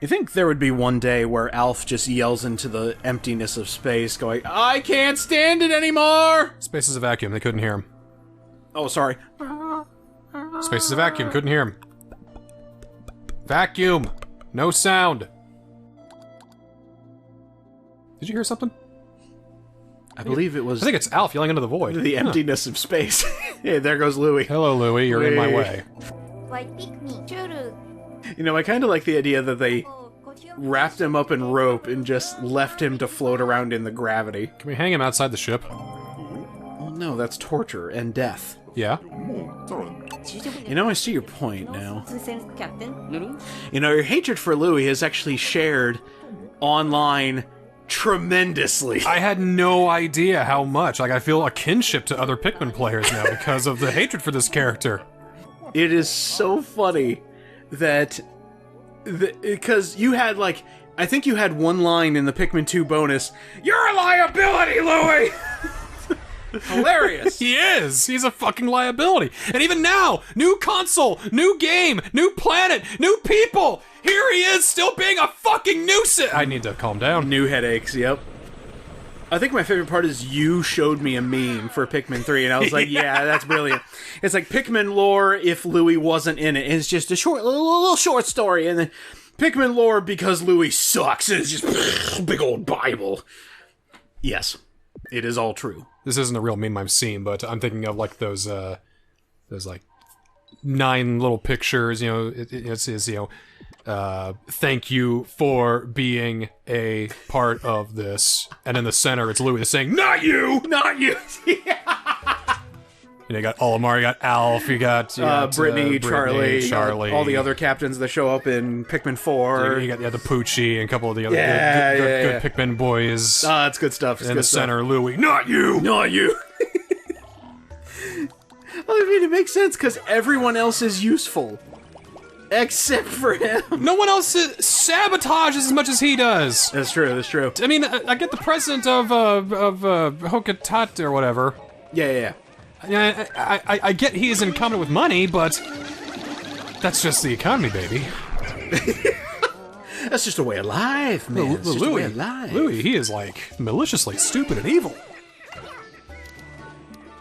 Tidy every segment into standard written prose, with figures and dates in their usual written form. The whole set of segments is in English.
You think there would be one day where Alf just yells into the emptiness of space, going, I can't stand it anymore! Space is a vacuum, they couldn't hear him. Oh, sorry. Space is a vacuum, couldn't hear him. Vacuum! No sound! Did you hear something? I believe it was... I think it's Alf yelling into the void. The emptiness of space. Yeah, there goes Louie. Hello, Louie, you're in my way. You know, I kind of like the idea that they wrapped him up in rope and just left him to float around in the gravity. Can we hang him outside the ship? Oh no, that's torture and death. Yeah? You know, I see your point now. You know, your hatred for Louie is actually shared online tremendously. I had no idea how much. Like, I feel a kinship to other Pikmin players now because of the hatred for this character. It is so funny that... Because you had, like... I think you had one line in the Pikmin 2 bonus, "You're a liability, Louie!" Hilarious. He is! He's a fucking liability. And even now, new console, new game, new planet, new people! Here he is, still being a fucking nuisance! I need to calm down. New headaches, yep. I think my favorite part is you showed me a meme for Pikmin 3, and I was like, yeah, that's brilliant. It's like Pikmin lore if Louie wasn't in it. It's just a short, little short story, and then Pikmin lore because Louie sucks, and it's just big old Bible. Yes, it is all true. This isn't a real meme I've seen, but I'm thinking of like those like 9 little pictures, you know, it's you know, thank you for being a part of this, and in the center it's Louie saying, "Not you! Not you!" You know, you got Olimar, you got Alf, you got Brittany, Charlie, Charlie, all the other captains that show up in Pikmin 4. You got the Poochie and a couple of the other good Pikmin boys. It's good stuff. It's in good the stuff. center, Louie, "Not you! Not you!" Well, I mean, it makes sense, because everyone else is useful. Except for him. No one else sabotages as much as he does. That's true, that's true. I mean, I get the president of Hokatat or whatever. Yeah. I get he is incompetent with money, but that's just the economy, baby. That's just a way of life, man. It's just a way of life. Louie, he is, like, maliciously stupid and evil.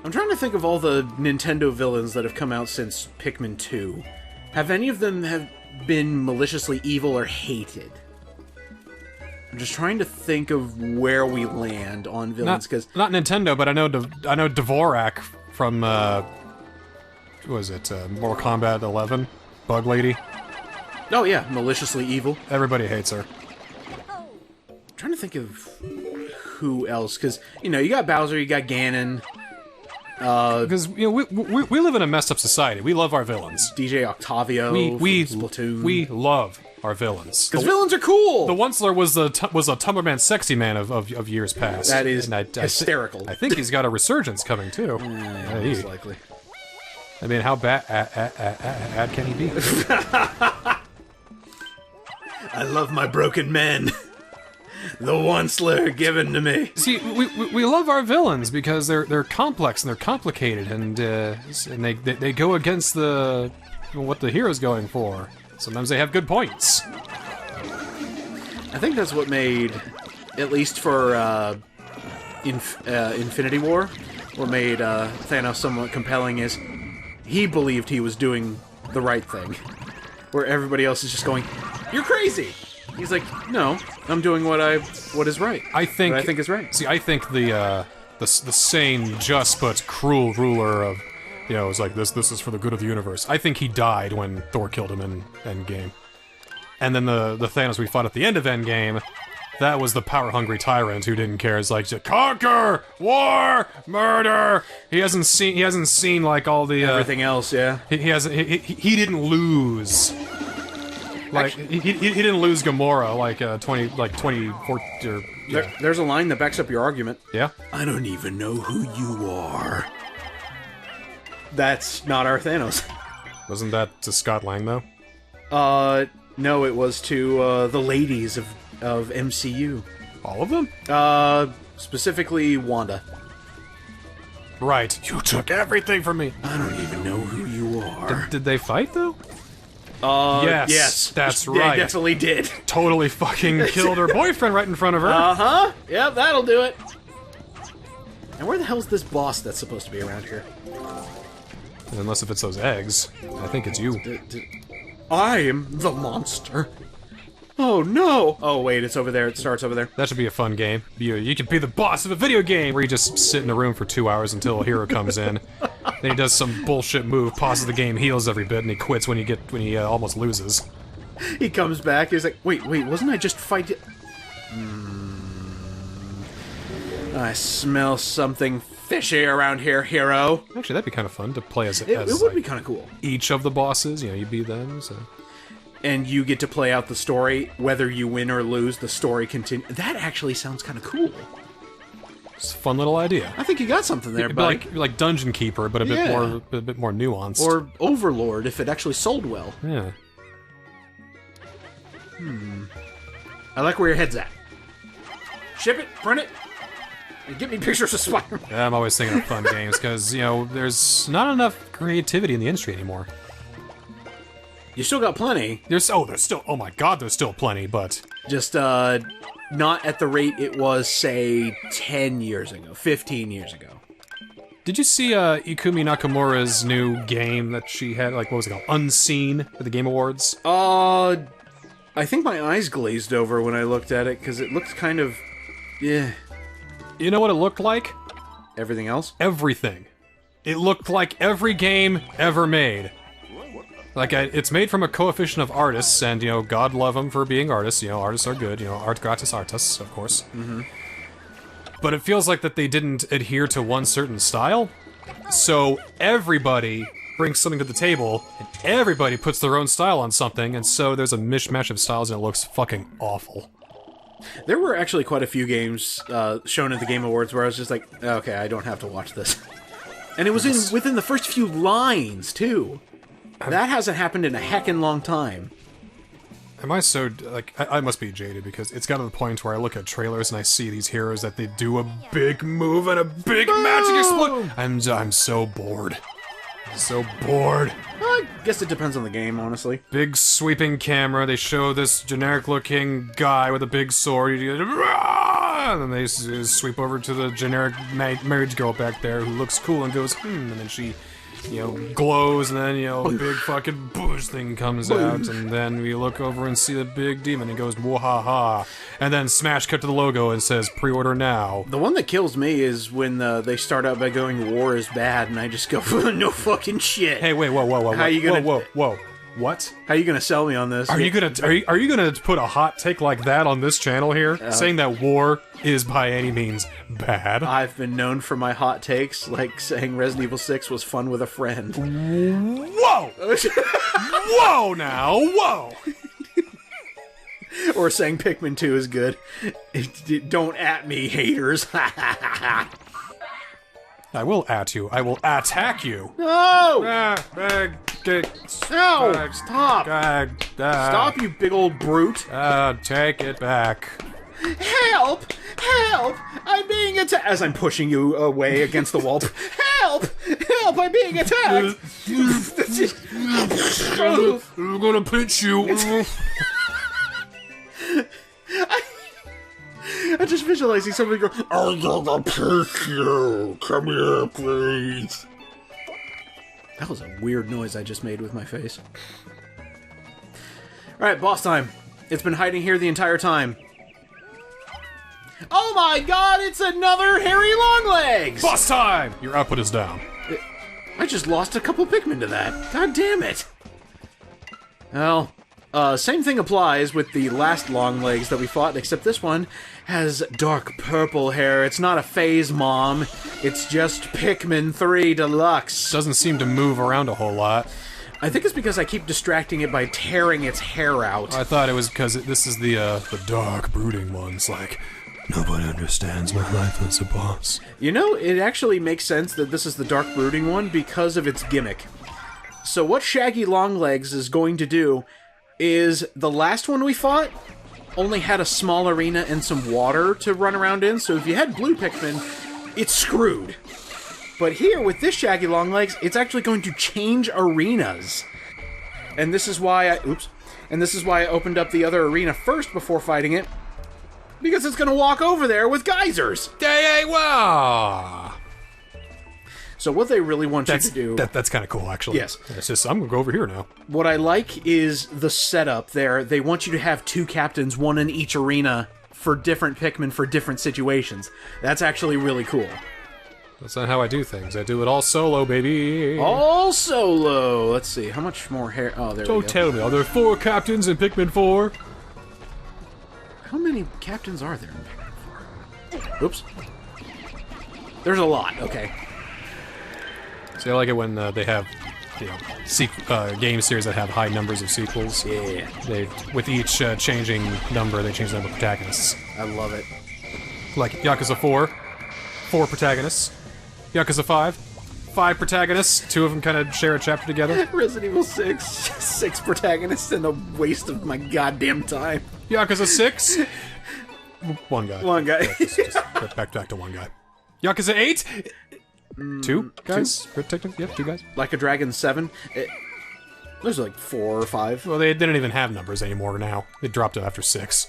I'm trying to think of all the Nintendo villains that have come out since Pikmin 2. Have any of them have been maliciously evil or hated? I'm just trying to think of where we land on villains, because... Not Nintendo, but I know Dvorak from, what was it, Mortal Kombat 11? Bug Lady? Oh yeah, maliciously evil. Everybody hates her. I'm trying to think of who else, because, you know, you got Bowser, you got Ganon... Because, you know, we live in a messed up society. We love our villains. DJ Octavio, Splatoon. We love our villains. Because villains are cool! The Onceler was a Tumblr sexy man of years past. That is hysterical. I think he's got a resurgence coming, too. Yeah, most likely. I mean, how bad can he be? I love my broken men. The Onceler given to me. See, we love our villains because they're complex and they're complicated, and they go against what the hero's going for. Sometimes they have good points. I think that's what made, at least for Infinity War, what made Thanos somewhat compelling is he believed he was doing the right thing, where everybody else is just going, "You're crazy." He's like, "No, I'm doing what is right. What I think is right." See, I think the sane, just but cruel ruler of, you know, is like, this is for the good of the universe. I think he died when Thor killed him in Endgame. And then the Thanos we fought at the end of Endgame, that was the power-hungry tyrant who didn't care. It's like, conquer, war, murder. He hasn't seen like all the everything else. Yeah, he didn't lose. Like, he didn't lose Gamora like 24 or... Yeah. There's a line that backs up your argument. Yeah? I don't even know who you are. That's not our Thanos. Wasn't that to Scott Lang, though? No, it was to the ladies of MCU. All of them? Specifically Wanda. Right. You took everything from me. I don't even know who you are. Did they fight, though? Yes, that's right. They definitely did. Totally fucking killed her boyfriend right in front of her. Uh-huh. Yep, that'll do it. And where the hell's this boss that's supposed to be around here? Unless if it's those eggs. I think it's you. I am the monster. Oh no! Oh wait, it's over there. It starts over there. That should be a fun game. You could be the boss of a video game where you just sit in a room for 2 hours until a hero comes in. Then he does some bullshit move, pauses the game, heals every bit, and he quits when he almost loses. He comes back. He's like, wait, wasn't I just fighting? I smell something fishy around here, hero. Actually, that'd be kind of fun to play as It would be kind of cool. Each of the bosses, you beat them. So. And you get to play out the story, whether you win or lose. The story continues. That actually sounds kind of cool. It's a fun little idea. I think you got something there, buddy. Like Dungeon Keeper, but a bit more nuanced. Or Overlord, if it actually sold well. Yeah. I like where your head's at. Ship it, print it, and get me pictures of Spider-Man. Yeah, I'm always thinking of fun games, because, there's not enough creativity in the industry anymore. You still got plenty. There's still, oh my god, there's still plenty, but... Just, not at the rate it was, say, 10 years ago, 15 years ago. Did you see, Ikumi Nakamura's new game that she had, what was it called? Unseen at the Game Awards? I think my eyes glazed over when I looked at it, because it looked kind of... yeah. You know what it looked like? Everything else? Everything. It looked like every game ever made. It's made from a coefficient of artists, and, God love them for being artists. Artists are good. Art gratis artists, of course. Mm-hmm. But it feels like that they didn't adhere to one certain style. So everybody brings something to the table, and everybody puts their own style on something, and so there's a mishmash of styles, and it looks fucking awful. There were actually quite a few games shown at the Game Awards where I was just like, okay, I don't have to watch this. And it was within the first few lines, too. That hasn't happened in a heckin' long time. Am I so, I must be jaded, because it's got to the point where I look at trailers and I see these heroes that they do a big move and a big magic explosion. I'm so bored. So bored. I guess it depends on the game, honestly. Big sweeping camera, they show this generic-looking guy with a big sword, and then they sweep over to the generic marriage girl back there who looks cool and goes, and then she... glows, and then, a big fucking bush thing comes out, and then we look over and see the big demon, and goes, wahaha, and then smash cut to the logo and says, pre-order now. The one that kills me is when they start out by going, war is bad, and I just go, no fucking shit. Hey, wait, whoa, How you gonna... Whoa. What? How are you gonna sell me on this? Are you gonna put a hot take like that on this channel here, saying that war is by any means bad? I've been known for my hot takes, like saying Resident Evil 6 was fun with a friend. Whoa! Whoa now! Whoa! Or saying Pikmin 2 is good. Don't at me, haters. I will at you. I will attack you. No! No! Stop! Stop, you big old brute. Take it back. Help! Help! I'm being attacked! As I'm pushing you away against the wall. Help! Help! I'm being attacked! I'm gonna pinch you. I'm just visualizing somebody go, I'm gonna pinch you! Come here, please! That was a weird noise I just made with my face. Alright, boss time. It's been hiding here the entire time. Oh my god, it's another hairy longlegs! Boss time! Your output is down. I just lost a couple Pikmin to that. God damn it. Well, same thing applies with the last longlegs that we fought, except this one has dark purple hair. It's not a phase, Mom. It's just Pikmin 3 Deluxe. Doesn't seem to move around a whole lot. I think it's because I keep distracting it by tearing its hair out. I thought it was because this is the dark, brooding ones, like... Nobody understands my life as a boss. You know, it actually makes sense that this is the dark, brooding one because of its gimmick. So what Shaggy Longlegs is going to do is the last one we fought only had a small arena and some water to run around in, so if you had blue Pikmin, it's screwed. But here, with this Shaggy Longlegs, it's actually going to change arenas. And this is why I... Oops. And this is why I opened up the other arena first before fighting it. Because it's going to walk over there with geysers. Wow. So what they really want you to do... That's kind of cool, actually. Yes. It's just, I'm going to go over here now. What I like is the setup there. They want you to have 2 captains, one in each arena, for different Pikmin for different situations. That's actually really cool. That's not how I do things. I do it all solo, baby. All solo. Let's see. How much more hair? Oh, there we go. Don't tell me. Are there 4 captains in Pikmin 4? How many captains are there in Pikmin 4? Oops. There's a lot. Okay. See, I like it when they have, you know, game series that have high numbers of sequels. Yeah. They, with each changing number, they change the number of protagonists. I love it. Like Yakuza 4, 4 protagonists. Yakuza 5, 5 protagonists. 2 of them kind of share a chapter together. Resident Evil 6, 6 protagonists and a waste of my goddamn time. Yakuza 6, 1 guy. One guy. Just back to 1 guy. Yakuza 8, 2 guys. Technically, yep, 2 guys. Like a Dragon 7. There's like 4 or 5. Well, they didn't even have numbers anymore now. They dropped it after 6.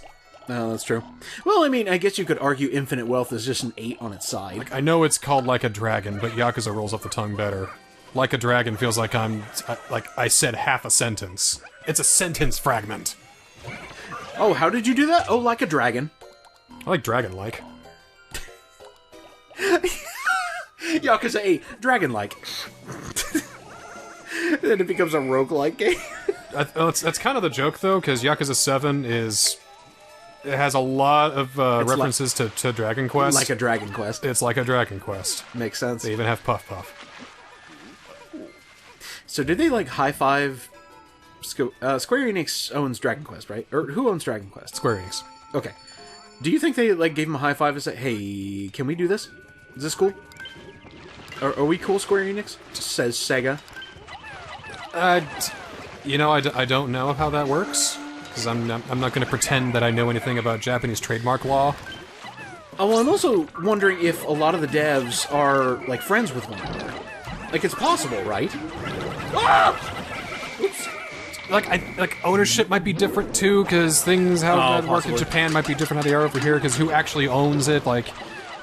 No, that's true. Well, I mean, I guess you could argue Infinite Wealth is just an 8 on its side. Like, I know it's called Like a Dragon, but Yakuza rolls off the tongue better. Like a Dragon feels like I said half a sentence. It's a sentence fragment. Oh, how did you do that? Oh, Like a Dragon. I like dragon-like. Yakuza 8, Dragon-like. Then it becomes a roguelike game. That's kind of the joke, though, because Yakuza 7 is... It has a lot of references to Dragon Quest. Like a Dragon Quest. It's like a Dragon Quest. Makes sense. They even have Puff Puff. So did they, like, high-five... Square Enix owns Dragon Quest, right? Or who owns Dragon Quest? Square Enix. Okay. Do you think they, like, gave him a high-five and said, hey, can we do this? Is this cool? Are we cool, Square Enix? Says Sega. You know, I don't know how that works. Because I'm not going to pretend that I know anything about Japanese trademark law. Oh, well, I'm also wondering if a lot of the devs are, like, friends with one another. Like, it's possible, right? Ah! Oops. Like ownership might be different, too, because things how that work in possibly. Japan might be different how they are over here, because who actually owns it? Like,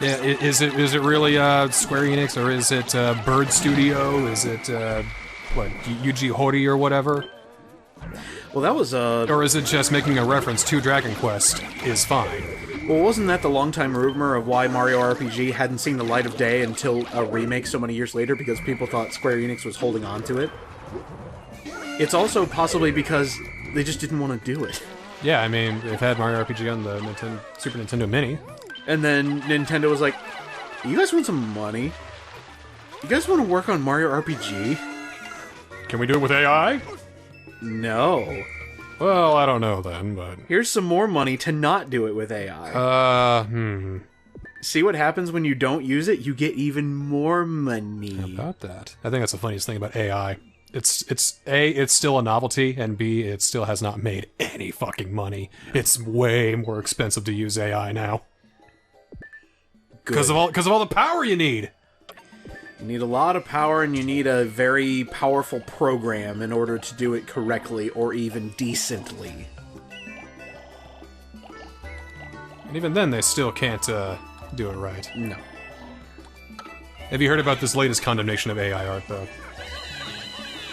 is it really Square Enix, or is it Bird Studio? Is it, Yuji Horii or whatever? Well, that was, Or is it just making a reference to Dragon Quest is fine? Well, wasn't that the long-time rumor of why Mario RPG hadn't seen the light of day until a remake so many years later, because people thought Square Enix was holding on to it? It's also possibly because they just didn't want to do it. Yeah, I mean, they've had Mario RPG on the Super Nintendo Mini. And then Nintendo was like, you guys want some money? You guys want to work on Mario RPG? Can we do it with AI? No. Well, I don't know then, but... Here's some more money to not do it with AI. See what happens when you don't use it? You get even more money. How about that? I think that's the funniest thing about AI. It's A, it's still a novelty, and B, it still has not made any fucking money. It's way more expensive to use AI now. Because of all the power you need. You need a lot of power, and you need a very powerful program in order to do it correctly or even decently. And even then, they still can't do it right. No. Have you heard about this latest condemnation of AI art, though?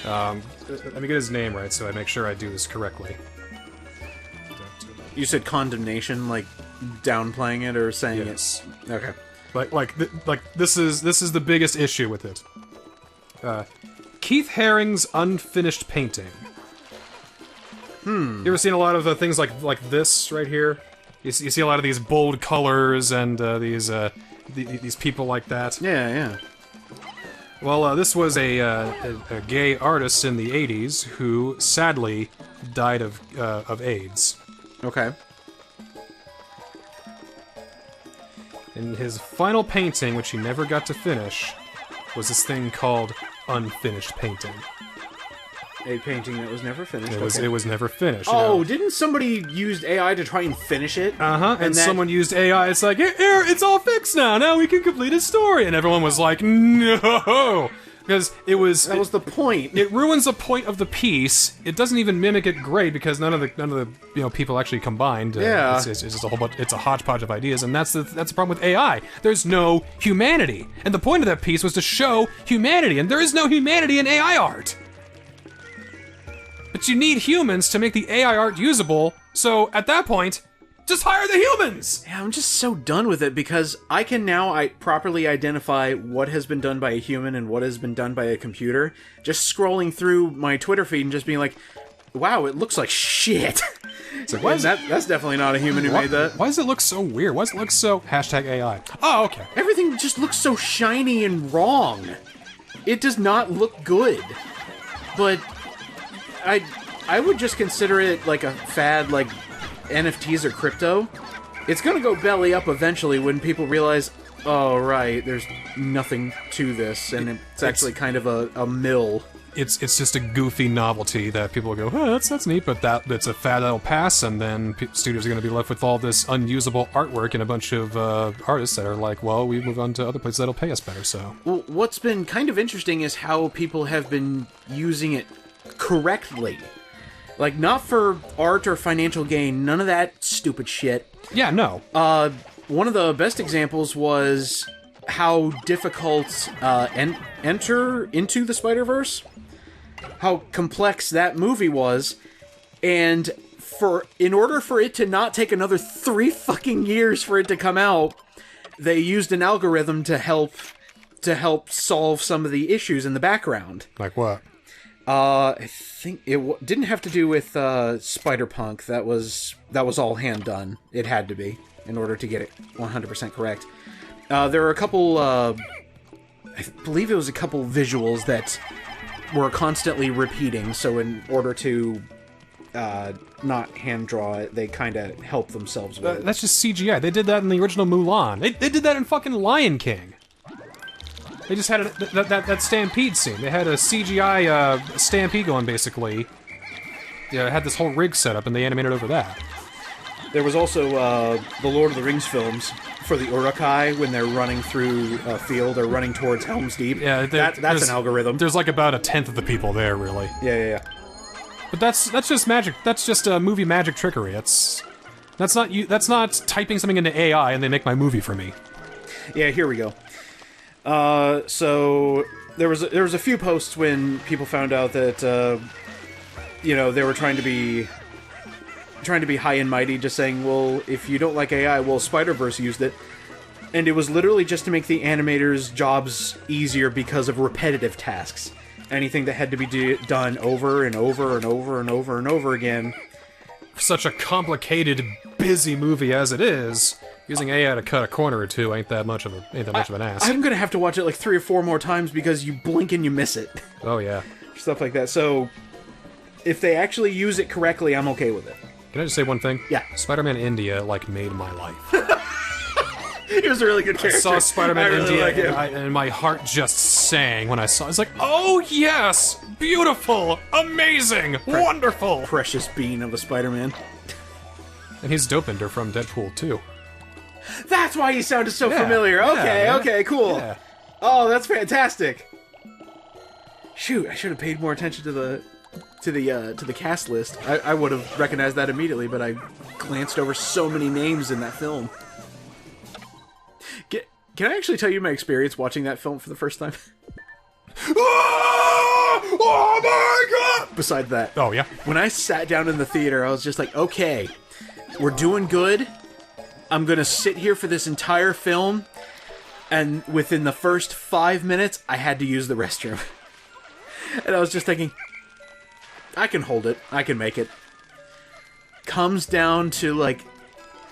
Let me get his name right so I make sure I do this correctly. You said condemnation, like downplaying it or saying Yes. it? Okay. Like this is the biggest issue with it. Keith Haring's unfinished painting. You ever seen a lot of things like this right here? You see a lot of these bold colors and these people like that. Yeah, yeah. Well, this was a gay artist in the '80s who sadly died of AIDS. Okay. And his final painting, which he never got to finish, was this thing called unfinished painting. A painting that was never finished. It was never finished. Oh, didn't somebody use AI to try and finish it? And someone used AI. It's like, here, it's all fixed now. Now we can complete a story. And everyone was like, no, Because it was... That was the point. It ruins the point of the piece. It doesn't even mimic it great because none of the people actually combined. Yeah. It's just a whole bunch. It's a hodgepodge of ideas, and that's the problem with AI. There's no humanity, and the point of that piece was to show humanity, and there is no humanity in AI art. But you need humans to make the AI art usable. So at that point, just hire the humans! Yeah, I'm just so done with it because I can now properly identify what has been done by a human and what has been done by a computer. Just scrolling through my Twitter feed and just being like, wow, it looks like shit. It's like, that's definitely not a human who made that. Why does it look so weird? Why does it look so... #AI. Oh, okay. Everything just looks so shiny and wrong. It does not look good. But I would just consider it like a fad, like NFTs or crypto. It's gonna go belly up eventually when people realize, oh right, there's nothing to this, and it's actually kind of a mill. It's just a goofy novelty that people will go, oh, that's neat, but that's a fad that'll pass, and then studios are going to be left with all this unusable artwork and a bunch of artists that are like, well, we move on to other places that'll pay us better, so... Well, what's been kind of interesting is how people have been using it correctly. Like, not for art or financial gain, none of that stupid shit. Yeah, no. One of the best examples was how difficult Enter into the Spider-Verse, how complex that movie was, and in order for it to not take another 3 fucking years for it to come out, they used an algorithm to help solve some of the issues in the background. Like what? I think it didn't have to do with Spider-Punk. That was all hand done. It had to be in order to get it 100% correct. There were a couple, I believe it was a couple visuals that were constantly repeating, so in order to not hand draw it, they kind of help themselves with it. That's just CGI. They did that in the original Mulan. They did that in fucking Lion King. They just had that stampede scene. They had a CGI stampede going, basically. Yeah, it had this whole rig set up, and they animated over that. There was also the Lord of the Rings films for the Uruk-hai when they're running through a field or running towards Helm's Deep. Yeah, that's an algorithm. There's like about 1/10 of the people there, really. Yeah. But that's just magic. That's just movie magic trickery. That's not typing something into AI and they make my movie for me. Yeah, here we go. So there was a few posts when people found out that they were trying to be high and mighty, just saying, well, if you don't like AI, well, Spider-Verse used it. And it was literally just to make the animators' jobs easier because of repetitive tasks. Anything that had to be done over and over and over and over and over again. For such a complicated, busy movie as it is, using AI to cut a corner or two ain't that much of an ass. I'm gonna have to watch it like 3 or 4 more times because you blink and you miss it. Oh, yeah. Stuff like that. So, if they actually use it correctly, I'm okay with it. Can I just say one thing? Yeah. Spider-Man India, made my life. He was a really good character. I saw Spider-Man really India, and my heart just sang when I saw it. It's like, oh yes! Beautiful! Amazing! Wonderful! Precious bean of a Spider-Man. And he's Dopinder from Deadpool 2. That's why he sounded so familiar. Okay, cool. Yeah. Oh, that's fantastic. Shoot, I should have paid more attention to the cast list. I would have recognized that immediately, but I glanced over so many names in that film. Can I actually tell you my experience watching that film for the first time? Oh my god! Besides that. Oh, yeah? When I sat down in the theater, I was just like, okay, we're doing good. I'm gonna sit here for this entire film, and within the first 5 minutes, I had to use the restroom. And I was just thinking, I can hold it. I can make it. Comes down to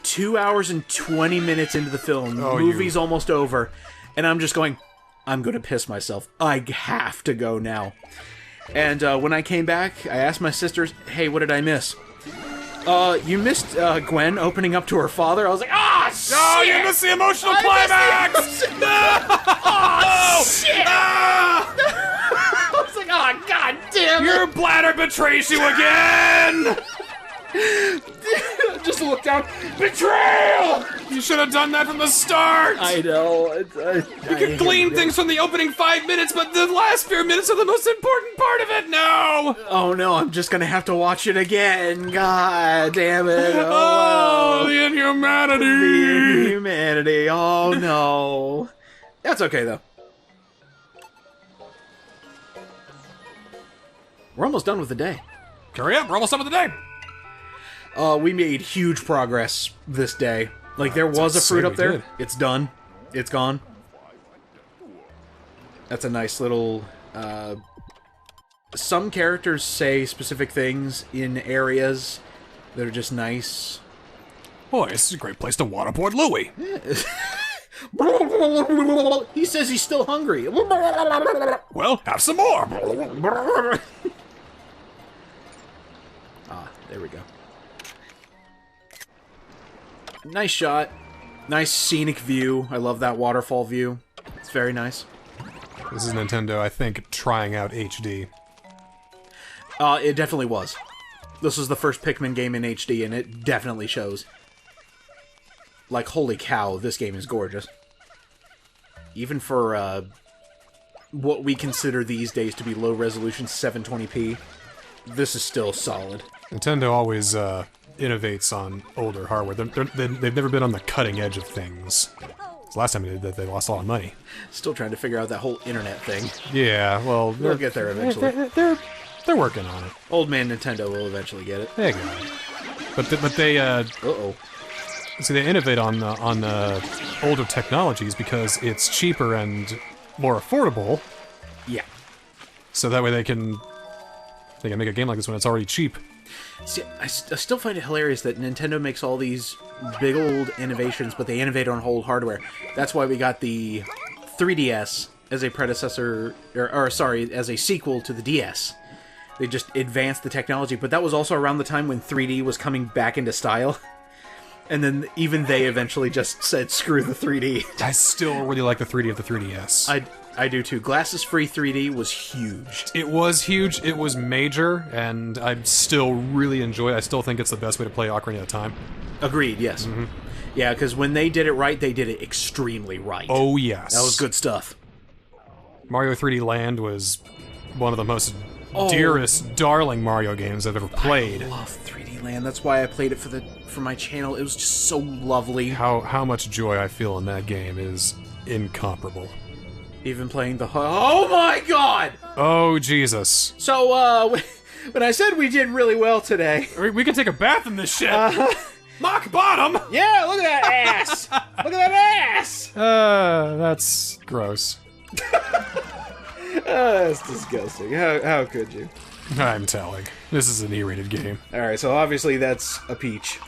2 hours and 20 minutes into the film. Oh, Movie's almost over. And I'm just going, I'm gonna piss myself. I have to go now. And when I came back, I asked my sisters, hey, what did I miss? You missed Gwen opening up to her father. I was like, shit! Oh, you missed the emotional climax! Oh, shit! I was like, oh, god damn it! Your bladder betrays you again! just look down. Betrayal! You should have done that from the start! I know. You can glean things from the opening 5 minutes, but the last few minutes are the most important part of it! No! Oh no, I'm just gonna have to watch it again. God damn it. Oh, the inhumanity! The inhumanity. Oh no. That's okay though. We're almost done with the day. Hurry up, we're almost done with the day! We made huge progress this day. Like, there was a fruit up there. Did. It's done. It's gone. That's a nice little, some characters say specific things in areas that are just nice. Boy, this is a great place to waterboard Louie. He says he's still hungry. Well, have some more! Ah, there we go. Nice shot. Nice scenic view. I love that waterfall view. It's very nice. This is Nintendo, I think, trying out HD. It definitely was. This was the first Pikmin game in HD, and it definitely shows. Like, holy cow, this game is gorgeous. Even for, what we consider these days to be low-resolution 720p, this is still solid. Nintendo always, innovates on older hardware. They've never been on the cutting edge of things. The last time they did that, they lost a lot of money. Still trying to figure out that whole internet thing. Yeah, well... We'll get there eventually. They're working on it. Old man Nintendo will eventually get it. They got it. But they, Uh-oh. see, they innovate on older technologies because it's cheaper and more affordable. Yeah. So that way they can make a game like this when it's already cheap. See, I still find it hilarious that Nintendo makes all these big old innovations, but they innovate on old hardware. That's why we got the 3DS as a predecessor, or sorry, as a sequel to the DS. They just advanced the technology, but that was also around the time when 3D was coming back into style. And then even they eventually just said, screw the 3D. I still really like the 3D of the 3DS. I do too. Glasses-free 3D was huge. It was huge, it was major, and I still really enjoy it. I still think it's the best way to play Ocarina of Time. Agreed, yes. Mm-hmm. Yeah, because when they did it right, they did it extremely right. Oh, yes. That was good stuff. Mario 3D Land was one of the most dearest, darling Mario games I've ever played. I love 3D Land. That's why I played it for my channel. It was just so lovely. How much joy I feel in that game is incomparable. Even playing the... Oh my god! Oh, Jesus. So, when I said we did really well today... We can take a bath in this shit! Mock bottom! Yeah, look at that ass! Look at that ass! That's gross. That's disgusting. How could you? I'm telling. This is an E-rated game. Alright, so obviously that's a peach.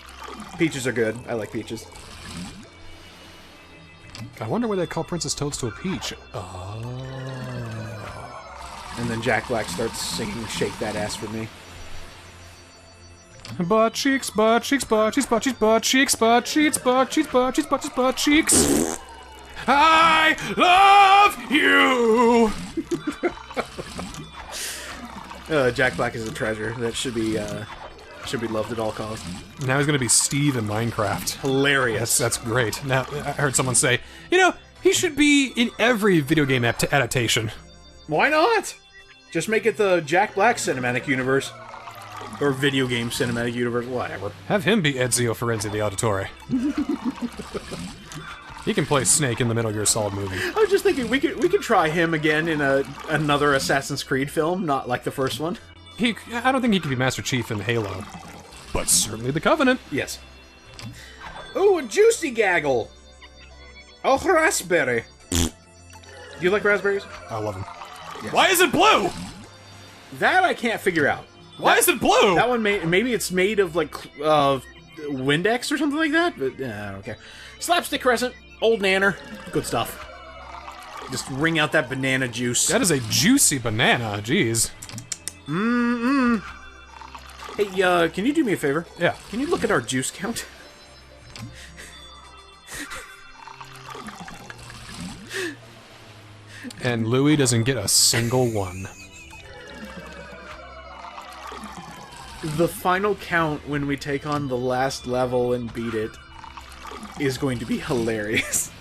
Peaches are good. I like peaches. I wonder why they call Princess Toadstool Peach. Oh. And then Jack Black starts singing Shake That Ass for Me. Butt cheeks, butt cheeks, butt cheeks, butt cheeks, butt cheeks, butt cheeks, butt cheeks, butt cheeks, butt cheeks, butt cheeks. I love you! Jack Black is a treasure that should be loved at all costs. Now he's gonna be Steve in Minecraft. Hilarious. That's great. Now, I heard someone say, he should be in every video game adaptation. Why not? Just make it the Jack Black cinematic universe. Or video game cinematic universe, whatever. Have him be Ezio Firenze the Auditore. He can play Snake in the Metal Gear Solid movie. I was just thinking, we could try him again in another Assassin's Creed film, not like the first one. I don't think he could be Master Chief in Halo. But certainly the Covenant. Yes. Ooh, a juicy gaggle! Oh, raspberry. Do you like raspberries? I love them. Yes. Why is it blue? That I can't figure out. Why is it blue? That one, maybe it's made of, like, Windex or something like that? But, I don't care. Slapstick Crescent, Old Nanner, good stuff. Just wring out that banana juice. That is a juicy banana, jeez. Mmm. Hey, can you do me a favor? Yeah. Can you look at our juice count? And Louie doesn't get a single one. The final count when we take on the last level and beat it is going to be hilarious.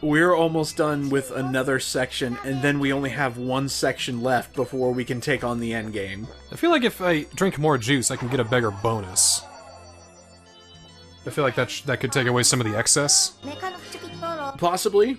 We're almost done with another section, and then we only have one section left before we can take on the end game. I feel like if I drink more juice, I can get a bigger bonus. I feel like that could take away some of the excess. Possibly.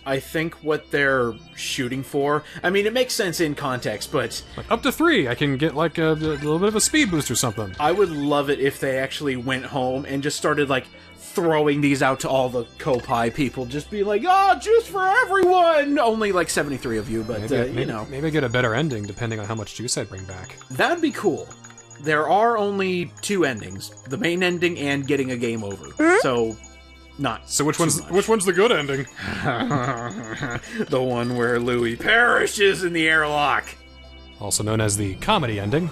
I think what they're shooting for... I mean, it makes sense in context, but... Like, up to 3, I can get, like, a little bit of a speed boost or something. I would love it if they actually went home and just started, like, throwing these out to all the Kopai people. Just be like, oh, juice for everyone! Only, like, 73 of you, but, you know. Maybe I get a better ending, depending on how much juice I bring back. That would be cool. There are only 2 endings. The main ending and getting a game over. So... Not so which one's the good ending? The one where Louie perishes in the airlock. Also known as the comedy ending.